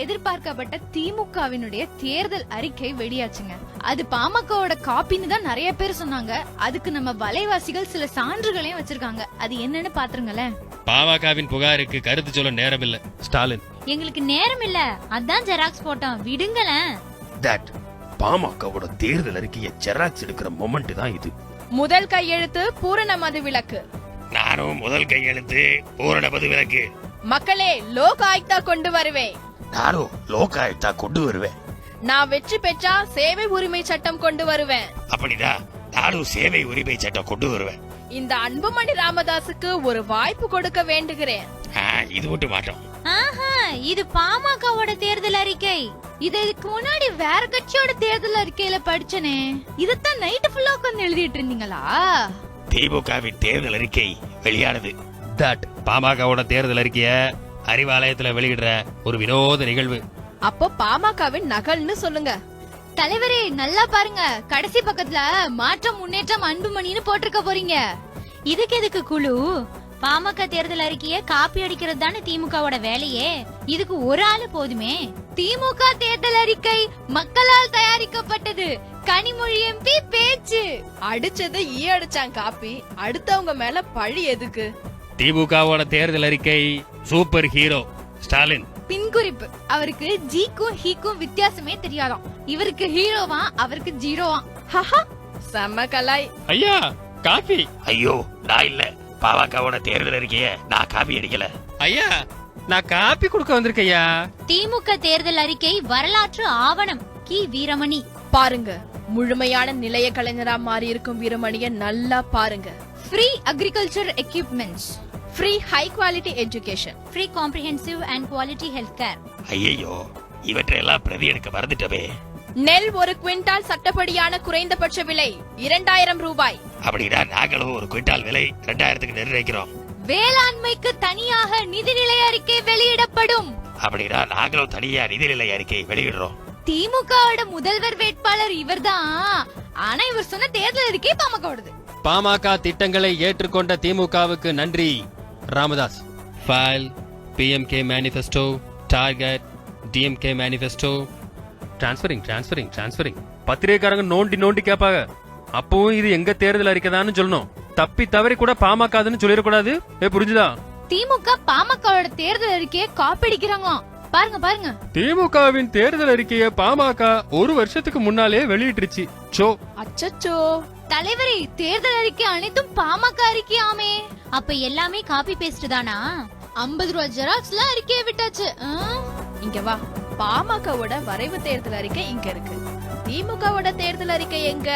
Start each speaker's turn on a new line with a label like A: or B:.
A: எதிர்பார்க்கப்பட்ட திமுகவினுடைய தேர்தல் அறிக்கை வெளியாச்சுங்க. அது பாமகவோட காப்பின்னு தான் நிறைய பேர் சொன்னாங்க. அதுக்கு நம்ம வலைவாசிகள் சில சான்றுகளையும் வச்சிருக்காங்க. அது என்னன்னு பாத்துருங்களேன்.
B: பாமகவின் புகாருக்கு கருத்து சொல்ல நேரம் இல்ல ஸ்டாலின்.
C: எங்களுக்கு நேரம் இல்ல, அதான் ஜெராக்ஸ் போட்டோம், விடுங்களேன்.
D: தட் பாமகவோட தேர்தல் அறிக்கையை ஜெராக்ஸ் எடுக்கிற மொமெண்ட் தான் இது.
E: முதல் கையெழுத்து பூரண மது விலக்கு.
D: நானும் முதல் கையெழுத்து பூரண மது விலக்கு.
E: மக்களே, லோக் ஆயுக்தா கொண்டு வருவேன்.
D: நானும் லோக் ஆயுக்தா கொண்டு வருவேன்.
E: நான் வெற்றி பெற்றா சேவை உரிமை சட்டம் கொண்டு வருவேன்.
D: அப்படிதான், நானும் சேவை உரிமை சட்டம் கொண்டு வருவேன்.
E: இந்த அன்புமணி ராமதாஸுக்கு ஒரு வாய்ப்பு கொடுக்க வேண்டுகிறேன்.
D: இது மட்டும் மாட்டோம்.
C: ஆஹா, இது பாமகவோட தேர்தல் அறிக்கை.
A: இதுக்கு முன்னாடி வேற கட்சியோட தேர்தல் அறிக்கையில படிச்சனே. இதத்தான் நைட் ஃபுல்லா உட்கார்ந்து எழுதிட்டு இருந்தீங்களா?
D: திமுகவின் தேர்தல் அறிக்கை வெளியானது.
B: தட் பாமகவோட தேர்தல் அறிக்கைய அறிவாலயத்துல வெளியிடுற ஒரு வினோத நிகழ்வு.
E: அப்போ பாமகவின் நகல்னு சொல்லுங்க.
A: தலைவரே நல்லா பாருங்க, கடைசி பக்கத்துல மாற்றம் முன்னேற்றம் அன்புமணின்னு போட்டிருக்க போறீங்க.
C: இதுக்கு எதுக்கு குழு? பாமக தேர்தல் அறிக்கைய காப்பி அடிக்கிறது தானே திமுகவோட வேலையே. இதுக்கு ஒரு ஆளு போதுமே.
A: திமுக தேர்தல் அறிக்கை மக்களால் தயாரிக்கப்பட்டது. கனிமொழி எம்பி பேச்சு.
E: அடிச்சது அடிச்சான் காப்பி, அடுத்தவங்க மேல பழி எதுக்கு?
B: திமுகவோட தேர்தல் அறிக்கை சூப்பர் ஹீரோ ஸ்டாலின்.
A: பின்குறிப்பு, அவருக்கு ஜிக்கும் ஹீக்கும் வித்தியாசமே தெரியாதாம். இவருக்கு ஹீரோவா, அவருக்கு ஜீரோவா.
E: செம்ம கலாய்.
B: ஐயா காபி.
D: ஐயோ, நான் இல்ல. பாமகவோட தேர்தல் அறிக்கைய நான் காப்பி அடிக்கல.
B: ஐயா, நான் காப்பி கொடுக்க வந்திருக்கையா.
C: திமுக தேர்தல் அறிக்கை வரலாற்று ஆவணம். கி வீரமணி.
E: பாருங்க, முழுமையான நிலைய கலைஞரா மாறி இருக்கும் வீரமணிய நல்லா பாருங்க.
A: Free agriculture equipments,
E: free high quality education,
C: free comprehensive and quality health care.
D: ஐயோ, இவற்றையெல்லாம் பிரதி எடுக்க மறந்துட்டவே.
E: நெல் ஒரு குவிண்டால் சட்டப்படியான குறைந்தபட்ச விலை 2000 ரூபாய்.
D: அப்படின்னா நாங்களும் ஒரு குவிண்டால் விலை 2000க்கு நிர்ணயிக்கிறோம்.
A: வேளாண்மைக்கு தனியாக நிதிநிலை அறிக்கை வெளியிடப்படும்.
D: அப்படின்னா நாங்களும் தனியா நிதிநிலை அறிக்கை வெளியிடுறோம்.
A: திமுகவோட முதல்வர் வேட்பாளர் இவர்தான். ஆனா இவர் சொன்ன தேர்தல் அறிக்கை பாமகவோடது.
B: பாமக திட்டங்களை ஏற்றுக்கொண்ட திமுகவுக்கு நன்றி Ramadoss. File PMK manifesto, target DMK manifesto. Transferring. பத்திரிகைக்காரங்க நோண்டி கேட்பாங்க. அப்பவும் இது எங்க தேர்தல் அறிக்கைதான்னு சொல்லணும். தப்பி தவறி கூட பாமகன்னு சொல்லிடக்கூடாது. புரிஞ்சுதா?
A: திமுக பாமகவோட தேர்தல் அறிக்கையை காப்பீடிக்கிறாங்களாம். பாருங்க.
B: திமுகவின் தேர்தல் அறிக்கையை பாமக ஒரு வருஷத்துக்கு முன்னாலே வெளியிட்டுருச்சு.
E: அச்சச்சோ
A: தலைவரே, தேர்தல் அறிக்கை அனைத்தும் பாமக அறிக்கையாமே.
C: அப்ப எல்லாமே காப்பி பேஸ்ட் தானா?
A: 50 ரூபாய் ஜெராக்ஸ்ல அறிக்கையை விட்டாச்சு.
E: இங்க வா. பாமகவோட வரைவு தேர்தல் அறிக்கை இங்க இருக்கு. திமுகவோட தேர்தல் அறிக்கை எங்க?